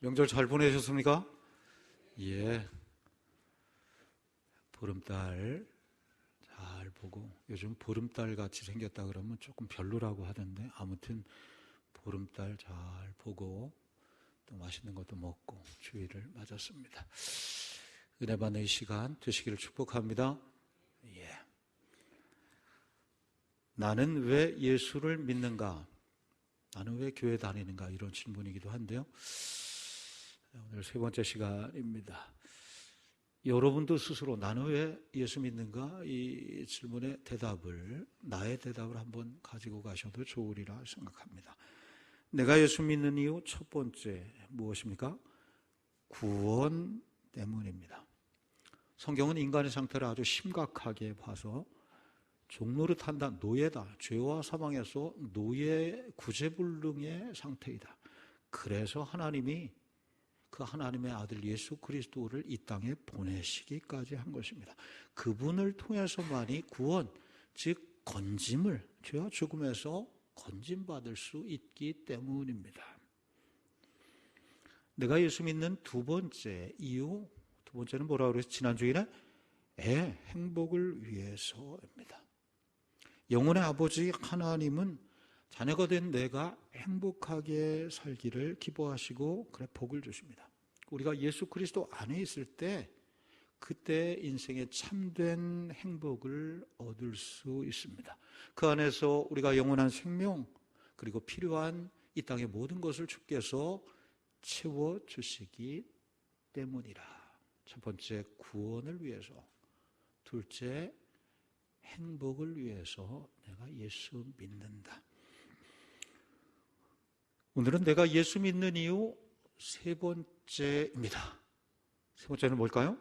명절 잘 보내셨습니까? 예. 보름달 잘 보고, 요즘 보름달 같이 생겼다 그러면 조금 별로라고 하던데, 아무튼 보름달 잘 보고 또 맛있는 것도 먹고 주의를 맞았습니다. 은혜 받는 이 시간 되시기를 축복합니다. 예. 나는 왜 예수를 믿는가? 나는 왜 교회 다니는가? 이런 질문이기도 한데요. 오늘 세 번째 시간입니다. 여러분도 스스로 나는 왜 예수 믿는가? 이 질문의 대답을, 나의 대답을 한번 가지고 가셔도 좋으리라 생각합니다. 내가 예수 믿는 이유 첫 번째 무엇입니까? 구원 때문입니다. 성경은 인간의 상태를 아주 심각하게 봐서 종노릇한다, 노예다, 죄와 사망에서 노예 구제불능의 상태이다. 그래서 하나님이 그 하나님의 아들 예수 그리스도를 이 땅에 보내시기까지 한 것입니다. 그분을 통해서만이 구원, 즉 건짐을, 죄와 죽음에서 건짐받을 수 있기 때문입니다. 내가 예수 믿는 두 번째 이유, 두 번째는 뭐라고 그랬어요? 지난 주일에 행복을 위해서입니다. 영혼의 아버지 하나님은 자녀가 된 내가 행복하게 살기를 기뻐하시고 그래 복을 주십니다. 우리가 예수 그리스도 안에 있을 때 그때 인생의 참된 행복을 얻을 수 있습니다. 그 안에서 우리가 영원한 생명 그리고 필요한 이 땅의 모든 것을 주께서 채워주시기 때문이라. 첫 번째 구원을 위해서, 둘째 행복을 위해서 내가 예수 믿는다. 오늘은 내가 예수 믿는 이유 세 번째입니다. 세 번째는 뭘까요?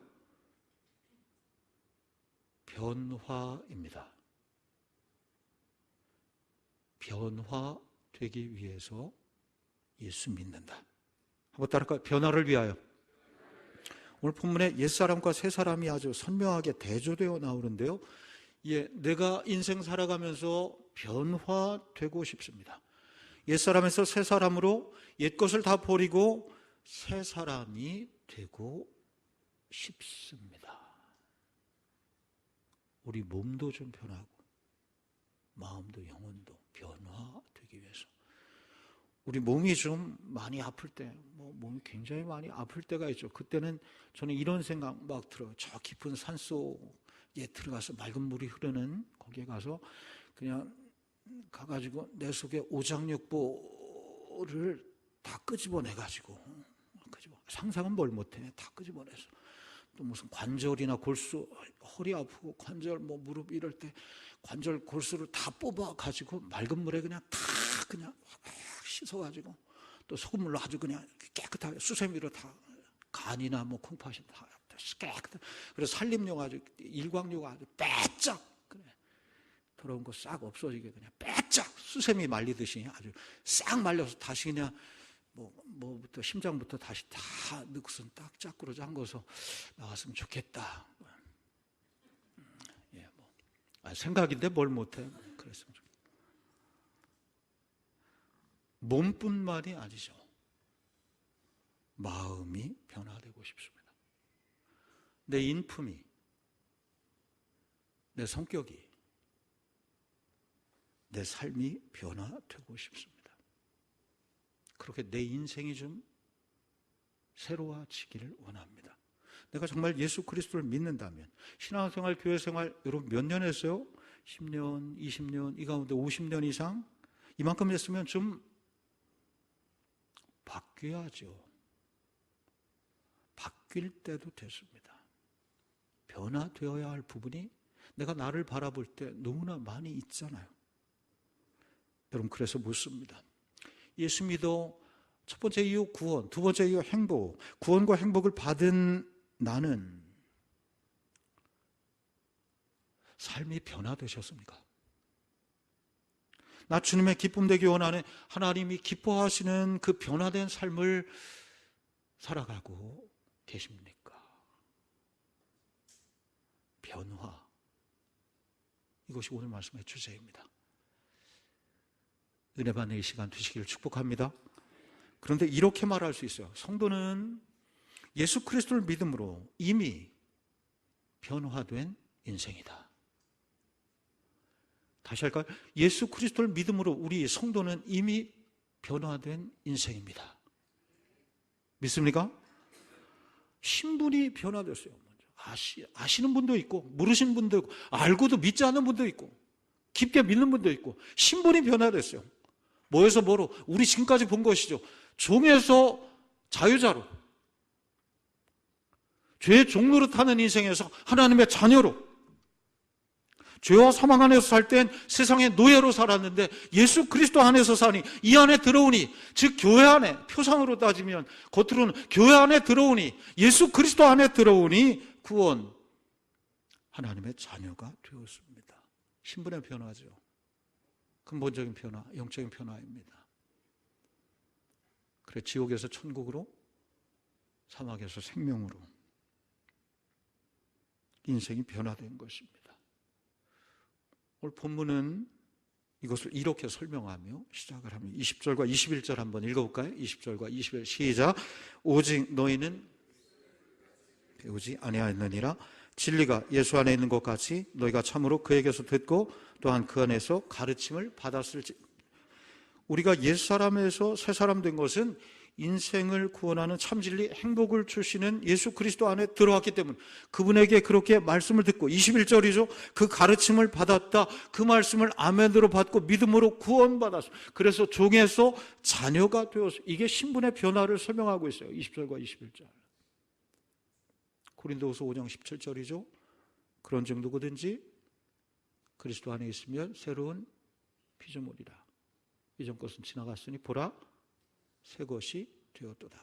변화입니다. 변화되기 위해서 예수 믿는다. 한번 따라할까요? 변화를 위하여. 오늘 본문에 옛사람과 새사람이 아주 선명하게 대조되어 나오는데요. 예, 내가 인생 살아가면서 변화되고 싶습니다. 옛사람에서 새사람으로 옛것을 다 버리고 새사람이 되고 싶습니다. 우리 몸도 좀 변하고 마음도 영혼도 변화되기 위해서. 우리 몸이 좀 많이 아플 때, 몸이 굉장히 많이 아플 때가 있죠. 그때는 저는 이런 생각 막 들어요. 저 깊은 산속에 들어가서 맑은 물이 흐르는 거기에 가서 그냥 가가지고 내 속에 오장육부를 다 끄집어내가지고, 상상은 뭘 못해. 다 끄집어내서 또 무슨 관절이나 골수, 허리 아프고 관절 무릎 이럴 때 관절 골수를 다 뽑아가지고 맑은 물에 그냥 다 그냥 씻어가지고 또 소금물로 아주 그냥 깨끗하게 수세미로 다 간이나 콩팥이 다 깨끗하게. 그래서 살림용 아주 일광욕 아주 빼짝 더러운 거 싹 없어지게 그냥 빼짝 수세미 말리듯이 아주 싹 말려서 다시 그냥 뭐부터 심장부터 다시 다 넣고선 딱 짝으로 잠궈서 나왔으면 좋겠다. 예, 생각인데 뭘 못해. 그랬으면 좋겠다. 몸뿐만이 아니죠. 마음이 변화되고 싶습니다. 내 인품이, 내 성격이, 내 삶이 변화되고 싶습니다. 그렇게 내 인생이 좀 새로워지기를 원합니다. 내가 정말 예수 그리스도를 믿는다면, 신앙생활, 교회생활 여러분 몇 년 했어요? 10년, 20년, 이 가운데 50년 이상? 이만큼 했으면 좀 바뀌어야죠. 바뀔 때도 됐습니다. 변화되어야 할 부분이 내가 나를 바라볼 때 너무나 많이 있잖아요. 여러분, 그래서 묻습니다. 예수 믿어 첫 번째 이유 구원, 두 번째 이유 행복. 구원과 행복을 받은 나는 삶이 변화되셨습니까? 나 주님의 기쁨 되기 원하는, 하나님이 기뻐하시는 그 변화된 삶을 살아가고 계십니까? 변화. 이것이 오늘 말씀의 주제입니다. 은혜 받는 이 시간 되시기를 축복합니다. 그런데 이렇게 말할 수 있어요. 성도는 예수 그리스도를 믿음으로 이미 변화된 인생이다. 다시 할까요? 예수 그리스도를 믿음으로 우리 성도는 이미 변화된 인생입니다. 믿습니까? 신분이 변화됐어요. 아시는 분도 있고 모르시는 분도 있고 알고도 믿지 않는 분도 있고 깊게 믿는 분도 있고 신분이 변화됐어요. 뭐에서 뭐로? 우리 지금까지 본 것이죠. 종에서 자유자로, 죄의 종로로 타는 인생에서 하나님의 자녀로, 죄와 사망 안에서 살 땐 세상의 노예로 살았는데 예수 그리스도 안에서 사니 이 안에 들어오니, 즉 교회 안에, 표상으로 따지면 겉으로는 교회 안에 들어오니, 예수 그리스도 안에 들어오니 구원, 하나님의 자녀가 되었습니다. 신분의 변화죠. 근본적인 변화, 영적인 변화입니다. 그래, 지옥에서 천국으로, 사막에서 생명으로 인생이 변화된 것입니다. 오늘 본문은 이것을 이렇게 설명하며 시작을 합니다. 20절과 21절 한번 읽어볼까요? 20절과 21절 시작. 오직 너희는 배우지 아니하였느니라. 진리가 예수 안에 있는 것 같이 너희가 참으로 그에게서 듣고 또한 그 안에서 가르침을 받았을지. 우리가 옛사람에서 새사람 된 것은 인생을 구원하는 참진리, 행복을 주시는 예수 그리스도 안에 들어왔기 때문에 그분에게 그렇게 말씀을 듣고, 21절이죠. 그 가르침을 받았다. 그 말씀을 아멘으로 받고 믿음으로 구원받았어. 그래서 종에서 자녀가 되었어. 이게 신분의 변화를 설명하고 있어요. 20절과 21절. 고린도후서 5장 17절이죠. 그런즉 누구든지 그리스도 안에 있으면 새로운 피조물이라. 이전 것은 지나갔으니 보라 새 것이 되었도다.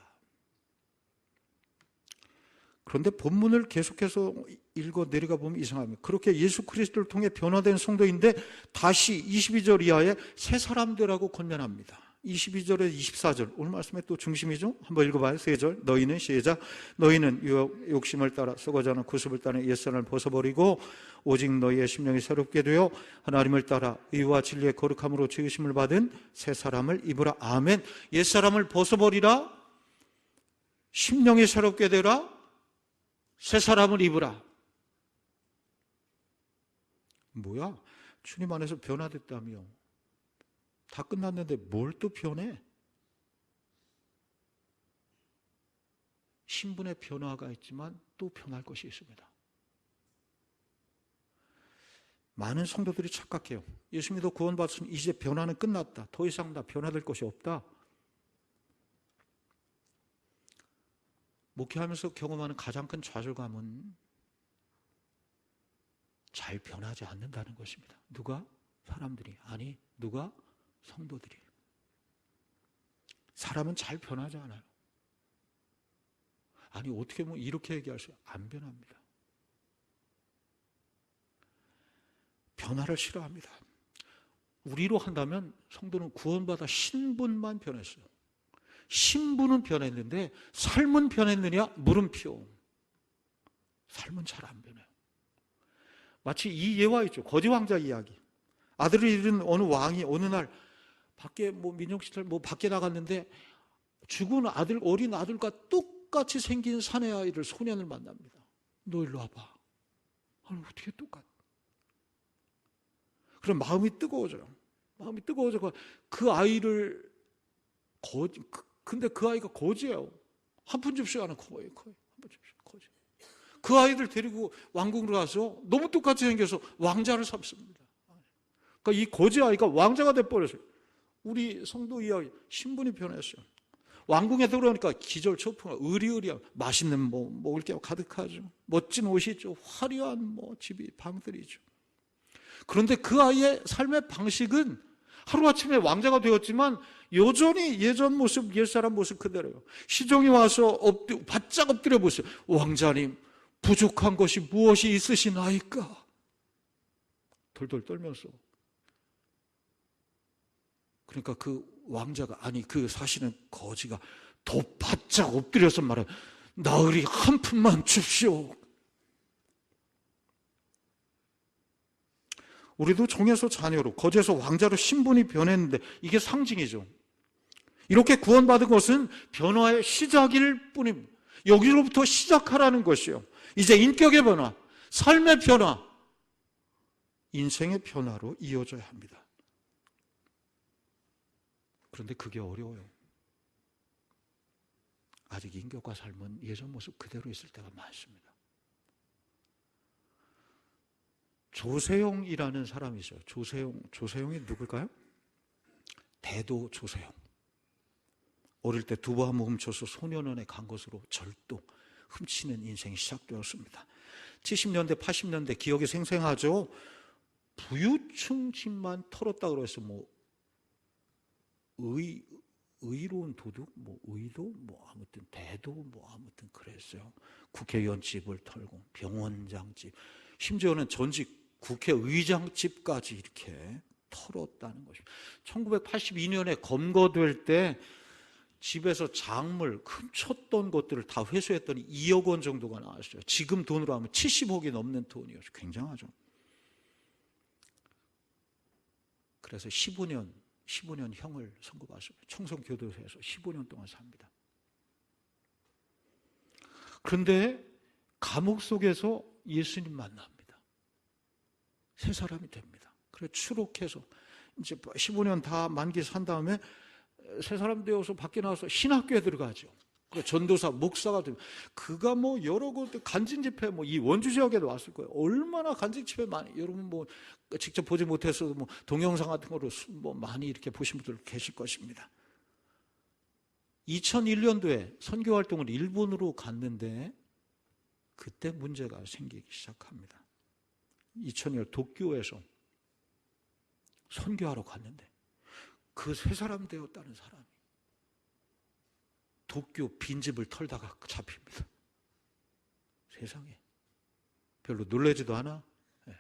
그런데 본문을 계속해서 읽어 내려가 보면 이상합니다. 그렇게 예수 그리스도를 통해 변화된 성도인데 다시 22절 이하에 새 사람들하고 권면합니다. 22절에 24절, 오늘 말씀의 또 중심이죠. 한번 읽어봐요. 3절. 너희는 시작. 너희는 욕심을 따라 썩어져는 구습을 따라 옛사람을 벗어버리고 오직 너희의 심령이 새롭게 되어 하나님을 따라 의와 진리의 거룩함으로 지으심을 받은 새 사람을 입으라. 아멘. 옛사람을 벗어버리라. 심령이 새롭게 되라. 새 사람을 입으라. 뭐야? 주님 안에서 변화됐다며. 다 끝났는데 뭘 또 변해? 신분의 변화가 있지만 또 변할 것이 있습니다. 많은 성도들이 착각해요. 예수 믿어 구원받았으니 이제 변화는 끝났다. 더 이상 다 변화될 것이 없다. 목회하면서 경험하는 가장 큰 좌절감은 잘 변하지 않는다는 것입니다. 누가? 사람들이. 아니, 누가? 성도들이. 사람은 잘 변하지 않아요. 아니, 어떻게 뭐 이렇게 얘기할 수? 안 변합니다. 변화를 싫어합니다. 우리로 한다면 성도는 구원받아 신분만 변했어요. 신분은 변했는데 삶은 변했느냐? 물음표. 삶은 잘 안 변해요. 마치 이 예화 있죠. 거지 왕자 이야기. 아들을 잃은 어느 왕이 어느 날 밖에 민정시설 밖에 나갔는데 죽은 아들, 어린 아들과 똑같이 생긴 사내 아이를, 소년을 만납니다. 너 일로 와봐. 아니, 어떻게 똑같아? 그럼 마음이 뜨거워져요. 마음이 뜨거워져서 그 아이를 근데 그 아이가 거지예요. 한 푼 줍쇼 하는 거예요. 한 푼 줍쇼, 거지. 그 아이를 데리고 왕궁으로 가서 너무 똑같이 생겨서 왕자를 삼습니다. 그러니까 이 거지 아이가 왕자가 돼버렸어요. 우리 성도 이야기, 신분이 변했어요. 왕궁에 들어오니까 기절초풍, 의리의리한, 맛있는 먹을 게 가득하죠. 멋진 옷이 있죠. 화려한 집이, 방들이 있죠. 그런데 그 아이의 삶의 방식은 하루아침에 왕자가 되었지만 여전히 예전 모습, 옛사람 모습 그대로예요. 시종이 와서 바짝 엎드려 보세요. 왕자님, 부족한 것이 무엇이 있으시나이까? 돌돌 떨면서. 그러니까 그 왕자가, 아니 그 사실은 거지가 더 바짝 엎드려서 말해, 나으리 한 푼만 줍시오. 우리도 종에서 자녀로, 거지에서 왕자로 신분이 변했는데 이게 상징이죠. 이렇게 구원받은 것은 변화의 시작일 뿐입니다. 여기로부터 시작하라는 것이요. 이제 인격의 변화, 삶의 변화, 인생의 변화로 이어져야 합니다. 그런데 그게 어려워요. 아직 인격과 삶은 예전 모습 그대로 있을 때가 많습니다. 조세용이라는 사람이 있어요. 조세용이 누굴까요? 대도 조세용. 어릴 때 두부 한 모금 쳐서 소년원에 간 것으로 절도, 훔치는 인생이 시작되었습니다. 70년대, 80년대 기억이 생생하죠. 부유층 집만 털었다 그래서 의로운 도둑, 의도, 아무튼 대도, 아무튼 그랬어요. 국회의원 집을 털고 병원장 집, 심지어는 전직 국회의장 집까지 이렇게 털었다는 것입니다. 1982년에 검거될 때 집에서 작물 훔쳤던 것들을 다 회수했더니 2억 원 정도가 나왔어요. 지금 돈으로 하면 70억이 넘는 돈이었어요. 굉장하죠. 그래서 15년 형을 선고받습니다. 청송교도소에서 15년 동안 삽니다. 그런데 감옥 속에서 예수님 만납니다. 새 사람이 됩니다. 그래서 추록해서 이제 15년 다 만기 산 다음에 새 사람 되어서 밖에 나와서 신학교에 들어가죠. 그 전도사, 목사가 됩니다. 그가 여러 곳 간증 집회, 이 원주 지역에도 왔을 거예요. 얼마나 간증 집회 많이, 여러분 직접 보지 못해서도 동영상 같은 거로 많이 이렇게 보신 분들 계실 것입니다. 2001년도에 선교 활동을 일본으로 갔는데 그때 문제가 생기기 시작합니다. 2001년 도쿄에서 선교하러 갔는데 그 세 사람 되었다는 사람이 도쿄 빈집을 털다가 잡힙니다. 세상에. 별로 놀라지도 않아? 네.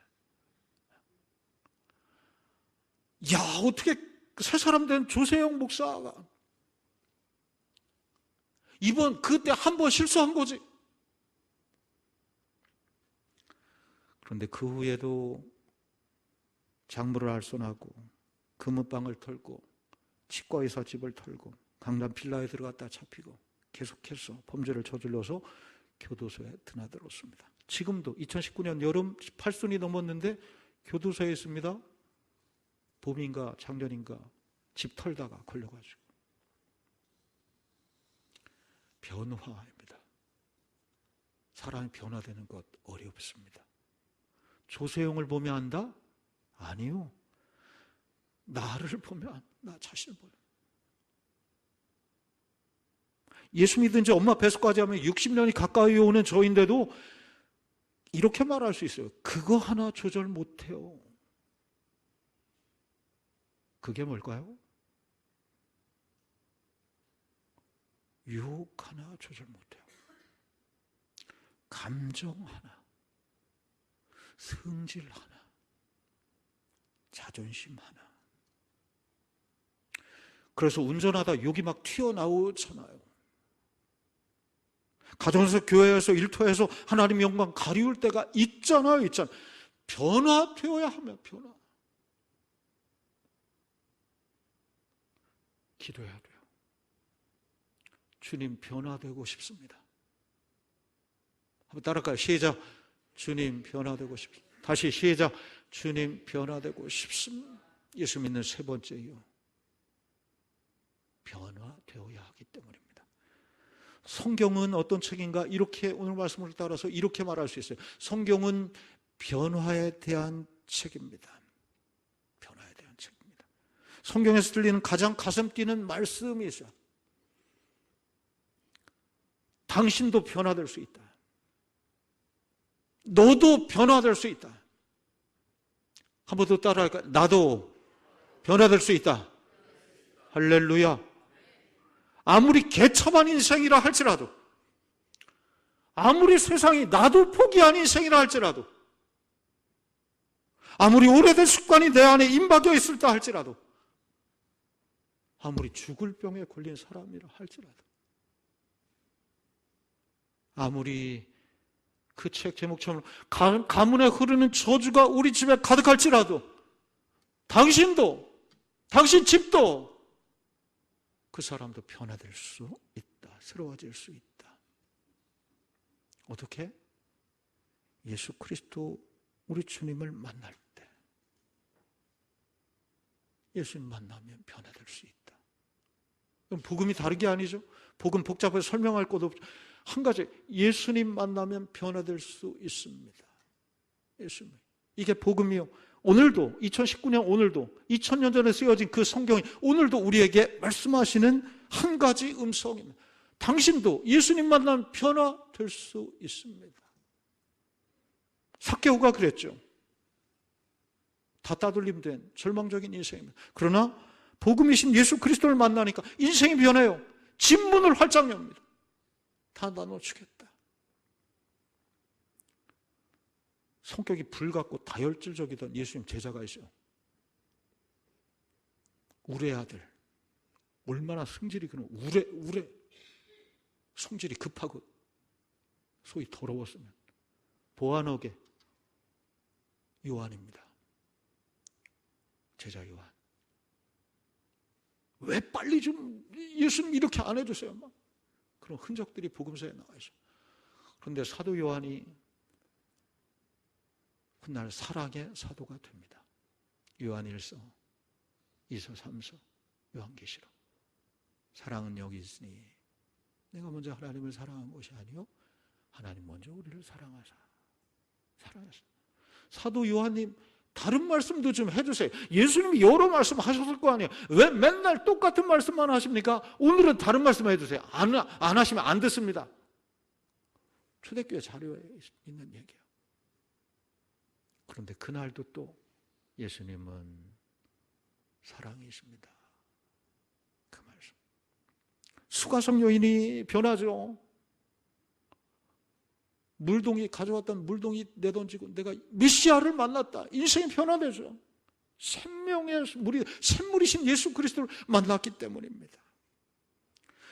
야, 어떻게 세 사람 된 조세영 목사가 그때 한 번 실수한 거지. 그런데 그 후에도 작물을 알선하고 금은방을 털고 치과의사 집을 털고 강남 빌라에 들어갔다 잡히고 계속해서 범죄를 저질러서 교도소에 드나들었습니다. 지금도 2019년 여름 18순이 넘었는데 교도소에 있습니다. 봄인가 작년인가 집 털다가 걸려가지고. 변화입니다. 사람이 변화되는 것 어렵습니다. 조세용을 보면 안다? 아니요. 나를 보면, 나 자신을 보면. 예수 믿은 지 엄마 뱃속까지 하면 60년이 가까이 오는 저인데도 이렇게 말할 수 있어요. 그거 하나 조절 못해요. 그게 뭘까요? 유혹 하나 조절 못해요. 감정 하나, 성질 하나, 자존심 하나. 그래서 운전하다 욕이 막 튀어나오잖아요. 가정에서, 교회에서, 일터에서 하나님 영광 가리울 때가 있잖아요. 변화되어야 하며 변화. 기도해야 돼요. 주님, 변화되고 싶습니다. 한번 따라할까요? 시작. 주님, 변화되고 싶습니다. 다시 시작. 주님, 변화되고 싶습니다. 예수 믿는 세 번째요. 변화되어야 하기 때문입니다. 성경은 어떤 책인가? 이렇게 오늘 말씀을 따라서 이렇게 말할 수 있어요. 성경은 변화에 대한 책입니다. 변화에 대한 책입니다. 성경에서 들리는 가장 가슴 뛰는 말씀이 있어요. 당신도 변화될 수 있다. 너도 변화될 수 있다. 한 번 더 따라할까요? 나도 변화될 수 있다. 할렐루야. 아무리 개참한 인생이라 할지라도, 아무리 세상이 나도 포기한 인생이라 할지라도, 아무리 오래된 습관이 내 안에 임박여 있을다 할지라도, 아무리 죽을 병에 걸린 사람이라 할지라도, 아무리 그 책 제목처럼 가문에 흐르는 저주가 우리 집에 가득할지라도, 당신도, 당신 집도 그 사람도 변화될 수 있다. 새로워질 수 있다. 어떻게? 예수 그리스도 우리 주님을 만날 때, 예수님 만나면 변화될 수 있다. 그럼 복음이 다른 게 아니죠. 복음 복잡해서 설명할 것도 없죠. 한 가지, 예수님 만나면 변화될 수 있습니다. 예수님. 이게 복음이요. 오늘도 2019년 오늘도 2000년 전에 쓰여진 그 성경이 오늘도 우리에게 말씀하시는 한 가지 음성입니다. 당신도 예수님 만나면 변화될 수 있습니다. 삭개오가 그랬죠. 다 따돌림된 절망적인 인생입니다. 그러나 복음이신 예수 그리스도를 만나니까 인생이 변해요. 집 문을 활짝 엽니다. 다 나눠주겠다. 성격이 불같고 다혈질적이던 예수님 제자가 있어요. 우레 아들. 얼마나 성질이 그런 우레 성질이 급하고 소위 더러웠으면 보아너게 요한입니다. 제자 요한. 왜 빨리 좀 예수님 이렇게 안 해주세요? 막 그런 흔적들이 복음서에 나와 있어요. 그런데 사도 요한이 훗날 사랑의 사도가 됩니다. 요한일서, 2서, 3서, 요한계시록. 사랑은 여기 있으니 내가 먼저 하나님을 사랑한 것이 아니요 하나님 먼저 우리를 사랑하사. 사도 요한님 다른 말씀도 좀 해주세요. 예수님이 여러 말씀 하셨을 거 아니에요. 왜 맨날 똑같은 말씀만 하십니까? 오늘은 다른 말씀 해주세요. 안 하시면 안 듣습니다. 초대교회 자료에 있는 얘기예요. 그런데 그날도 또 예수님은 사랑이십니다. 그 말씀. 수가성 여인이 변하죠. 물동이 가져왔던 물동이 내던지고 내가 메시아를 만났다. 인생이 변화되죠. 생명의 물이 샘물이신 예수 그리스도를 만났기 때문입니다.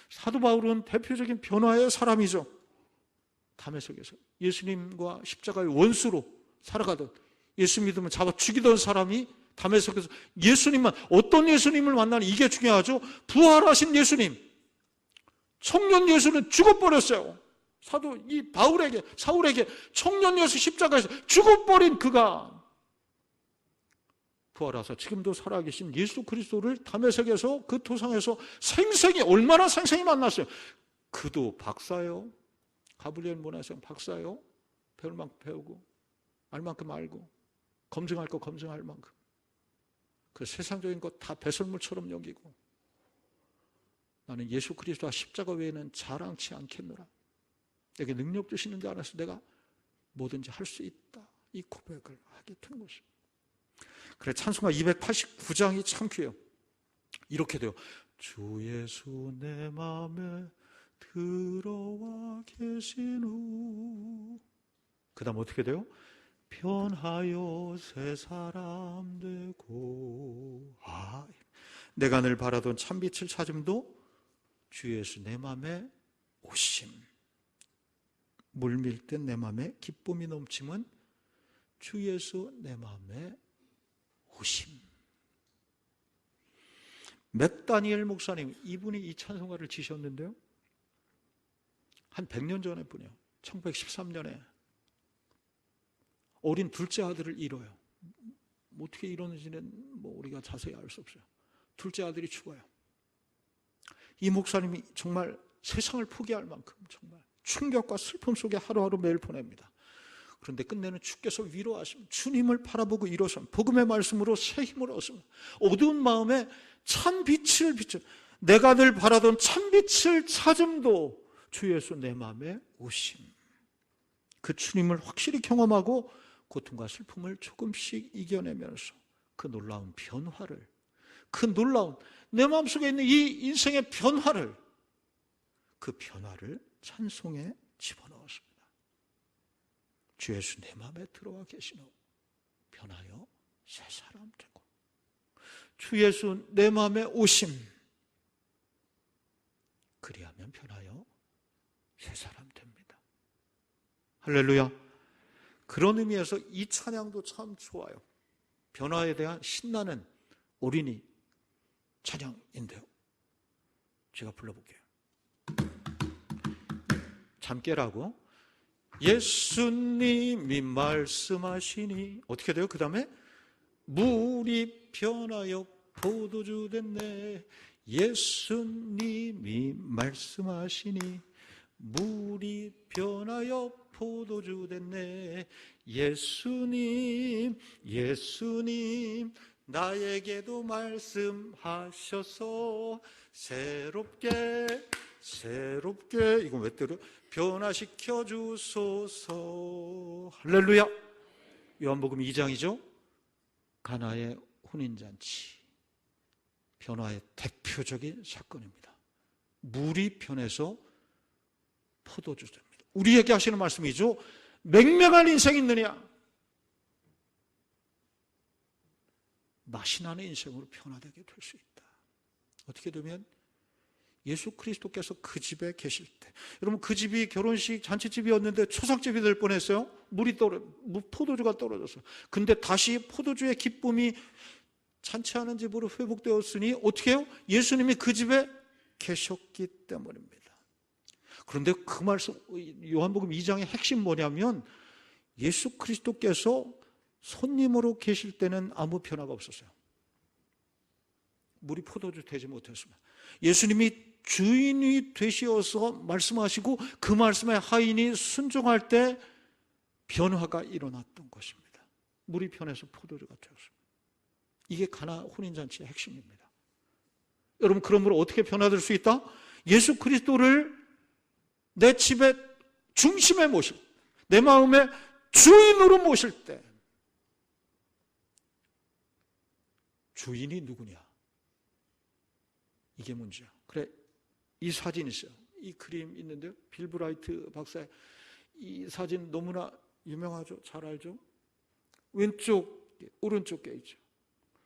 사도 바울은 대표적인 변화의 사람이죠. 다메섹에서 예수님과 십자가의 원수로 살아가던 예수 믿으면 잡아 죽이던 사람이 다메섹에서 예수님만 어떤 예수님을 만나는 이게 중요하죠. 부활하신 예수님. 청년 예수는 죽어버렸어요. 사도 이 사울에게 청년 예수 십자가에서 죽어버린 그가 부활하사 지금도 살아계신 예수 그리스도를 다메섹에서 그 토상에서 얼마나 생생히 만났어요. 그도 박사요. 가브리엘 문화생 박사요. 배울 만큼 배우고 알 만큼 알고 검증할 거 검증할 만큼 그 세상적인 것 다 배설물처럼 여기고 나는 예수 그리스도와 십자가 외에는 자랑치 않겠노라. 내게 능력 주시는 자 안에서 내가 뭐든지 할 수 있다. 이 고백을 하게 된 것입니다. 그래 찬송가 289장이 참 귀해요. 이렇게 돼요. 주 예수 내 마음에 들어와 계신 후 그 다음 어떻게 돼요? 변하여 새 사람 되고 내가 늘 바라던 참빛을 찾음도 주 예수 내 마음에 오심 물밀 듯 내 마음에 기쁨이 넘침은 주 예수 내 마음에 오심. 맥다니엘 목사님 이분이 이 찬송가를 지셨는데요. 한 100년 전의 분이에요. 1913년에 어린 둘째 아들을 잃어요. 어떻게 이러는지는 우리가 자세히 알 수 없어요. 둘째 아들이 죽어요. 이 목사님이 정말 세상을 포기할 만큼 정말 충격과 슬픔 속에 하루하루 매일 보냅니다. 그런데 끝내는 주께서 위로하십니다. 주님을 바라보고 일어선 복음의 말씀으로 새 힘을 얻습니다. 어두운 마음에 참 빛을 비춰 내가 늘 바라던 참 빛을 찾음도 주 예수 내 마음에 오심. 그 주님을 확실히 경험하고 고통과 슬픔을 조금씩 이겨내면서 그 놀라운 변화를 그 놀라운 내 마음속에 있는 이 인생의 변화를 그 변화를 찬송에 집어넣었습니다. 주 예수 내 마음에 들어와 계시노 변하여 새 사람 되고 주 예수 내 마음에 오심 그리하면 변하여 새 사람 됩니다. 할렐루야. 그런 의미에서 이 찬양도 참 좋아요. 변화에 대한 신나는 어린이 찬양인데요. 제가 불러볼게요. 잠 깨라고. 예수님이 말씀하시니 어떻게 돼요? 그 다음에 물이 변하여 포도주 됐네. 예수님이 말씀하시니 물이 변하여 포도주 됐네. 예수님 나에게도 말씀하셔서 새롭게 이건 왜 때려? 변화시켜 주소서. 할렐루야. 요한복음 2장이죠. 가나의 혼인잔치, 변화의 대표적인 사건입니다. 물이 변해서 포도주 됩니다. 우리에게 하시는 말씀이죠. 맹맹한 인생이 있느냐? 맛이 나는 인생으로 변화되게 될 수 있다. 어떻게 되면 예수 그리스도께서 그 집에 계실 때, 여러분 그 집이 결혼식 잔치집이었는데 초상집이 될 뻔했어요. 포도주가 떨어져서. 근데 다시 포도주의 기쁨이 잔치하는 집으로 회복되었으니 어떻게 해요? 예수님이 그 집에 계셨기 때문입니다. 그런데 그 말씀, 요한복음 2장의 핵심 뭐냐면 예수 그리스도께서 손님으로 계실 때는 아무 변화가 없었어요. 물이 포도주 되지 못했으면. 예수님이 주인이 되시어서 말씀하시고 그 말씀에 하인이 순종할 때 변화가 일어났던 것입니다. 물이 변해서 포도주가 되었습니다. 이게 가나 혼인잔치의 핵심입니다. 여러분, 그러므로 어떻게 변화될 수 있다? 예수 그리스도를 내 집의 중심에 모실, 내 마음의 주인으로 모실 때, 주인이 누구냐? 이게 문제야. 그래, 이 사진 있어요. 이 그림 있는데요. 빌 브라이트 박사의 이 사진 너무나 유명하죠. 잘 알죠? 왼쪽, 오른쪽 게 있죠.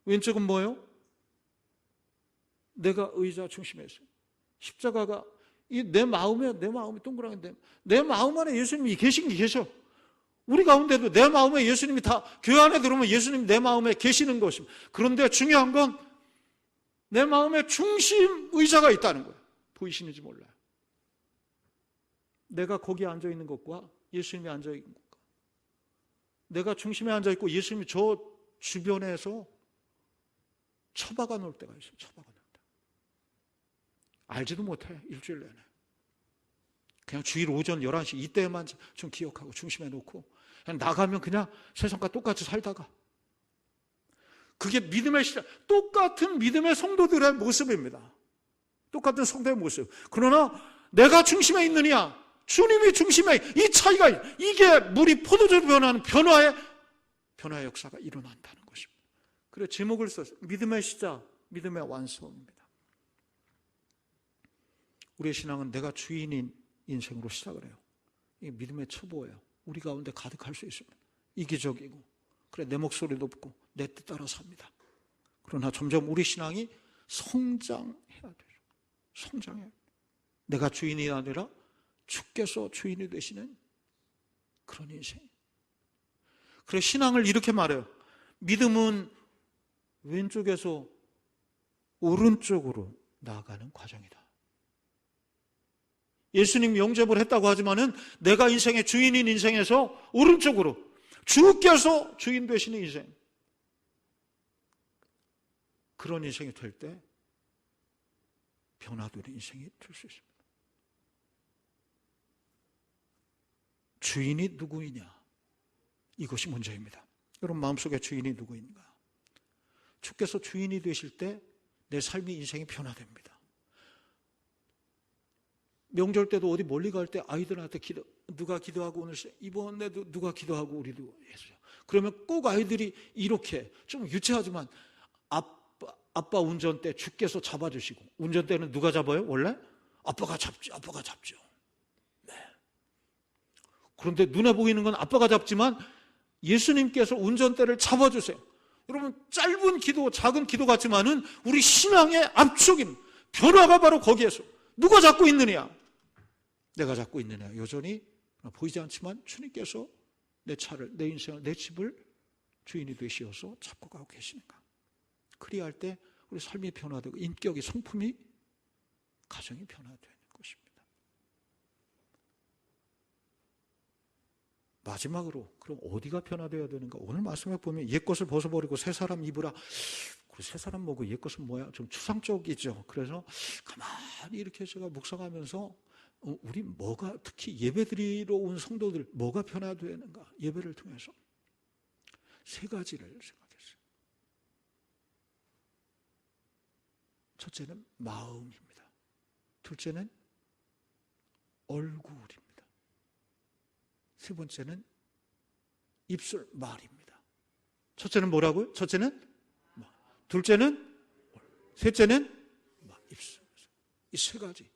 왼쪽은 뭐예요? 내가 의자 중심에 있어요. 십자가가 이 내 마음이 동그랗게 내 마음 안에 예수님이 계신 게 계셔. 우리 가운데도 내 마음에 예수님이 다, 교회 안에 들어오면 예수님이 내 마음에 계시는 것입니다. 그런데 중요한 건 내 마음의 중심 의자가 있다는 거예요. 보이시는지 몰라요. 내가 거기에 앉아있는 것과 예수님이 앉아있는 것과, 내가 중심에 앉아있고 예수님이 저 주변에서 처박아 놓을 때가 있어요. 처박아 놓을 때. 알지도 못해. 일주일 내내. 그냥 주일 오전 11시 이때만 좀 기억하고 중심에 놓고 그냥 나가면 그냥 세상과 똑같이 살다가, 그게 믿음의 시작, 똑같은 믿음의 성도들의 모습입니다. 똑같은 성도의 모습. 그러나 내가 중심에 있느냐, 주님이 중심에, 이 차이가, 이게 물이 포도주로 변하는 변화의 역사가 일어난다는 것입니다. 그래서 제목을 썼어요. 믿음의 시작, 믿음의 완성입니다. 우리의 신앙은 내가 주인인 인생으로 시작을 해요. 이게 믿음의 초보예요. 우리 가운데 가득할 수 있습니다. 이기적이고, 그래 내 목소리 높고 내 뜻 따라 삽니다. 그러나 점점 우리 신앙이 성장해야 돼요. 성장해야 돼요. 내가 주인이 아니라 주께서 주인이 되시는 그런 인생. 그래 신앙을 이렇게 말해요. 믿음은 왼쪽에서 오른쪽으로 나아가는 과정이다. 예수님 영접을 했다고 하지만은 내가 인생의 주인인 인생에서 오른쪽으로 주께서 주인 되시는 인생, 그런 인생이 될 때 변화되는 인생이 될 수 있습니다. 주인이 누구이냐, 이것이 문제입니다. 여러분 마음속에 주인이 누구인가? 주께서 주인이 되실 때 내 삶이, 인생이 변화됩니다. 명절 때도 어디 멀리 갈 때 아이들한테 누가 기도하고 오늘 이번에도 누가 기도하고 우리도 했어요. 그러면 꼭 아이들이 이렇게 좀 유치하지만 아빠 운전대 주께서 잡아주시고, 운전대는 누가 잡아요? 원래 아빠가 잡죠. 네. 그런데 눈에 보이는 건 아빠가 잡지만 예수님께서 운전대를 잡아주세요. 여러분 짧은 기도, 작은 기도 같지만은 우리 신앙의 압축인 변화가 바로 거기에서. 누가 잡고 있느냐? 내가 잡고 있느냐? 여전히 보이지 않지만 주님께서 내 차를, 내 인생을, 내 집을 주인이 되시어서 잡고 가고 계시는가? 그리할 때 우리 삶이 변화되고 인격이, 성품이 가정이 변화되는 것입니다. 마지막으로 그럼 어디가 변화되어야 되는가? 오늘 말씀에 보면 옛것을 벗어버리고 새 사람 입으라. 새 사람 뭐고 옛것은 뭐야? 좀 추상적이죠. 그래서 가만히 이렇게 제가 묵상하면서 우리 뭐가, 특히 예배드리러 온 성도들 뭐가 변화되는가? 예배를 통해서 세 가지를 생각했어요. 첫째는 마음입니다. 둘째는 얼굴입니다. 세 번째는 입술, 말입니다. 첫째는 뭐라고요? 첫째는 말. 둘째는 셋째는 입술. 이 세 가지.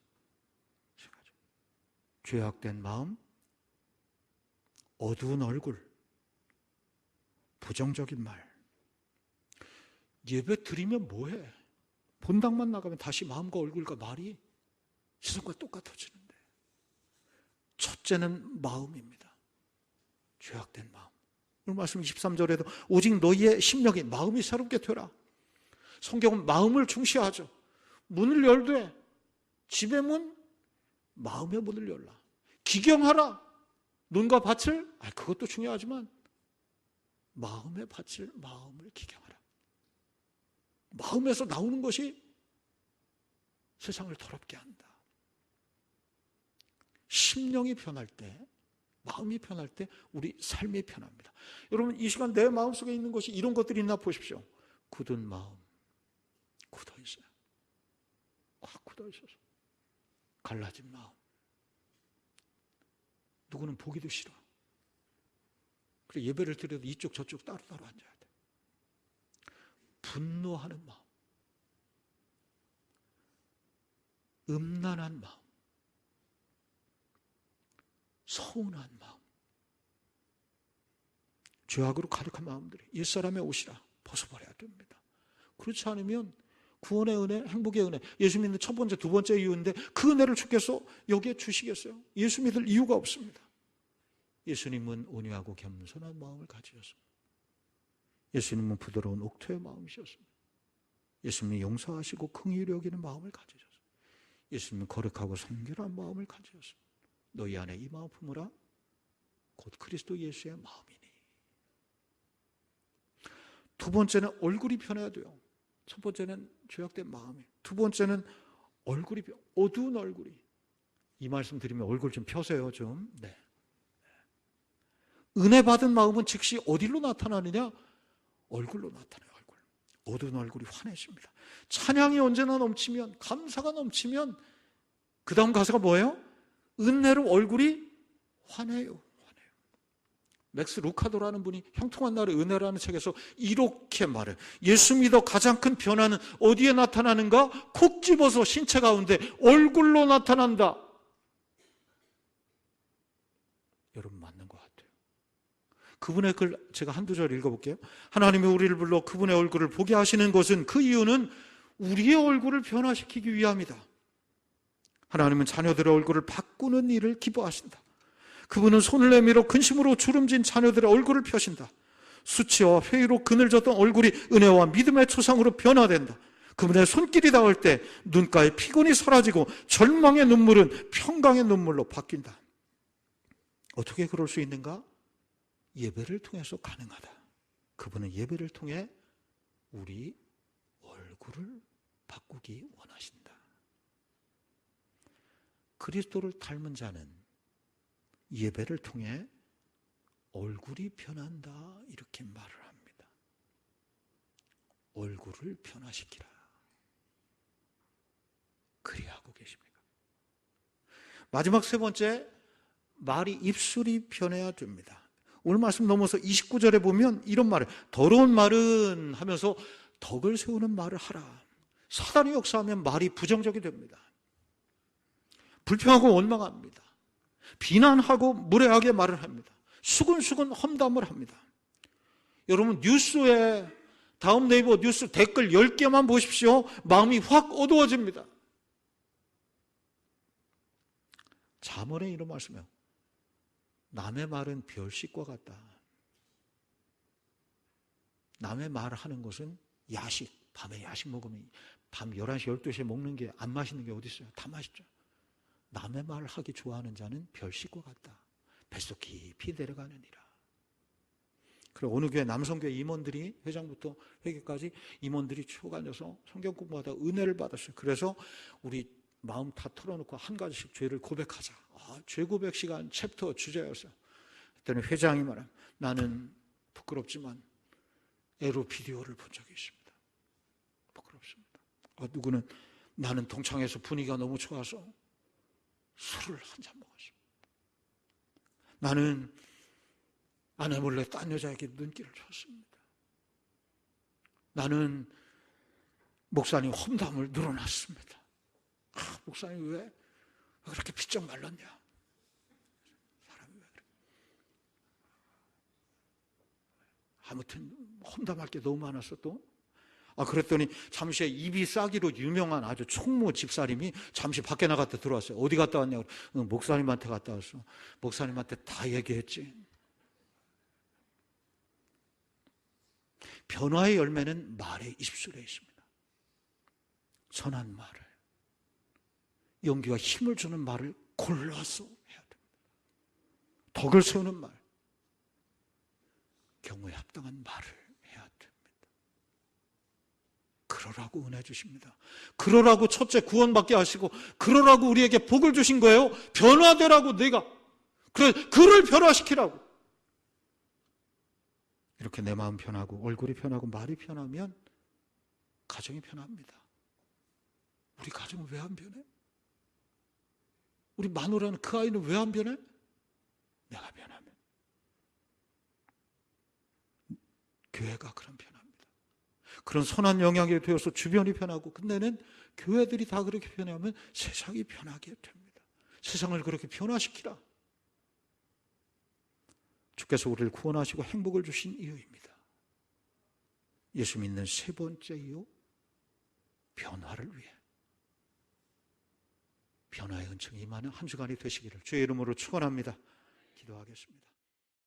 죄악된 마음, 어두운 얼굴, 부정적인 말. 예배 드리면 뭐해? 본당만 나가면 다시 마음과 얼굴과 말이 세상과 똑같아지는데. 첫째는 마음입니다. 죄악된 마음. 오늘 말씀 23절에도 오직 너희의 심령이 마음이 새롭게 되라. 성경은 마음을 중시하죠. 문을 열되 집의 문, 마음의 문을 열라. 기경하라. 눈과 밭을, 그것도 중요하지만 마음의 밭을, 마음을 기경하라. 마음에서 나오는 것이 세상을 더럽게 한다. 심령이 편할 때, 마음이 편할 때 우리 삶이 편합니다. 여러분, 이 시간 내 마음속에 있는 것이 이런 것들이 있나 보십시오. 굳은 마음, 굳어 있어요. 꽉 굳어 있어서 갈라진 마음. 누구는 보기도 싫어. 그래, 예배를 드려도 이쪽 저쪽 따로따로 앉아야 돼. 분노하는 마음, 음란한 마음, 서운한 마음, 죄악으로 가득한 마음들이 옛사람의 옷이라 벗어버려야 됩니다. 그렇지 않으면 구원의 은혜, 행복의 은혜, 예수 믿는 첫 번째, 두 번째 이유인데 그 은혜를 주께서 여기에 주시겠어요? 예수 믿을 이유가 없습니다. 예수님은 온유하고 겸손한 마음을 가지셨습니다. 예수님은 부드러운 옥토의 마음이셨습니다. 예수님이 용서하시고 긍휼히 여기는 마음을 가지셨습니다. 예수님은 거룩하고 성결한 마음을 가지셨습니다. 너희 안에 이 마음 품으라. 곧 그리스도 예수의 마음이니. 두 번째는 얼굴이 변해야 돼요. 첫 번째는 죄악된 마음이, 두 번째는 얼굴이, 어두운 얼굴이. 이 말씀 드리면 얼굴 좀 펴세요 좀. 네. 은혜 받은 마음은 즉시 어디로 나타나느냐? 얼굴로 나타나요. 얼굴. 어두운 얼굴이 환해집니다. 찬양이 언제나 넘치면, 감사가 넘치면 그 다음 가사가 뭐예요? 은혜로 얼굴이 환해요. 맥스 루카도라는 분이 형통한 날의 은혜라는 책에서 이렇게 말해요. 예수 믿어 가장 큰 변화는 어디에 나타나는가? 콕 집어서 신체 가운데 얼굴로 나타난다. 여러분 맞는 것 같아요. 그분의 글 제가 한두 절 읽어볼게요. 하나님이 우리를 불러 그분의 얼굴을 보게 하시는 것은, 그 이유는 우리의 얼굴을 변화시키기 위함이다. 하나님은 자녀들의 얼굴을 바꾸는 일을 기뻐하신다. 그분은 손을 내밀어 근심으로 주름진 자녀들의 얼굴을 펴신다. 수치와 회의로 그늘졌던 얼굴이 은혜와 믿음의 초상으로 변화된다. 그분의 손길이 닿을 때 눈가의 피곤이 사라지고 절망의 눈물은 평강의 눈물로 바뀐다. 어떻게 그럴 수 있는가? 예배를 통해서 가능하다. 그분은 예배를 통해 우리 얼굴을 바꾸기 원하신다. 그리스도를 닮은 자는 예배를 통해 얼굴이 변한다, 이렇게 말을 합니다. 얼굴을 변화시키라. 그리하고 계십니까? 마지막 세 번째, 말이, 입술이 변해야 됩니다. 오늘 말씀 넘어서 29절에 보면 이런 말을, 더러운 말은 하면서 덕을 세우는 말을 하라. 사단이 역사하면 말이 부정적이 됩니다. 불평하고 원망합니다. 비난하고 무례하게 말을 합니다. 수근수근 험담을 합니다. 여러분, 뉴스에, 다음 네이버 뉴스 댓글 10개만 보십시오. 마음이 확 어두워집니다. 잠언에 이런 말씀이에요. 남의 말은 별식과 같다. 남의 말을 하는 것은 야식, 밤에 야식 먹으면 밤 11시, 12시에 먹는 게 안 맛있는 게 어디 있어요? 다 맛있죠. 남의 말을 하기 좋아하는 자는 별식과 같다. 뱃속 깊이 내려가느니라. 그리고 어느 교회 남성교회 임원들이 회장부터 회계까지 임원들이 쭉 앉아서 성경 공부하다 은혜를 받았어요. 그래서 우리 마음 다 털어놓고 한 가지씩 죄를 고백하자. 죄 고백 시간 챕터 주제였어요. 그랬더니 회장이 말합니다. 나는 부끄럽지만 에로 비디오를 본 적이 있습니다. 부끄럽습니다. 누구는 나는 동창회에서 분위기가 너무 좋아서 술을 한 잔 먹었습니다. 나는 아내 몰래 딴 여자에게 눈길을 줬습니다. 나는 목사님 험담을 늘어놨습니다. 목사님 왜 그렇게 피쩍 말랐냐? 사람이 왜 그래? 아무튼 험담할 게 너무 많았어 또. 그랬더니 잠시 입이 싸기로 유명한 아주 총무 집사님이 잠시 밖에 나갔다 들어왔어요. 어디 갔다 왔냐고. 목사님한테 갔다 왔어. 목사님한테 다 얘기했지. 변화의 열매는 말의 입술에 있습니다. 선한 말을, 용기와 힘을 주는 말을 골라서 해야 됩니다. 덕을 세우는 말, 경우에 합당한 말을 해야 됩니다. 그러라고 은혜 주십니다. 그러라고 첫째 구원받게 하시고 그러라고 우리에게 복을 주신 거예요. 변화되라고 그를 변화시키라고. 이렇게 내 마음 편하고 얼굴이 편하고 말이 편하면 가정이 편합니다. 우리 가정은 왜 안 변해? 우리 마누라는 그 아이는 왜 안 변해? 내가 변하면. 교회가 그런 변합니다. 그런 선한 영향이 되어서 주변이 변하고 끝내는 교회들이 다 그렇게 변하면 세상이 변하게 됩니다. 세상을 그렇게 변화시키라. 주께서 우리를 구원하시고 행복을 주신 이유입니다. 예수 믿는 세 번째 이유, 변화를 위해. 변화의 은총이 임하는 한 주간이 되시기를 주의 이름으로 축원합니다. 기도하겠습니다.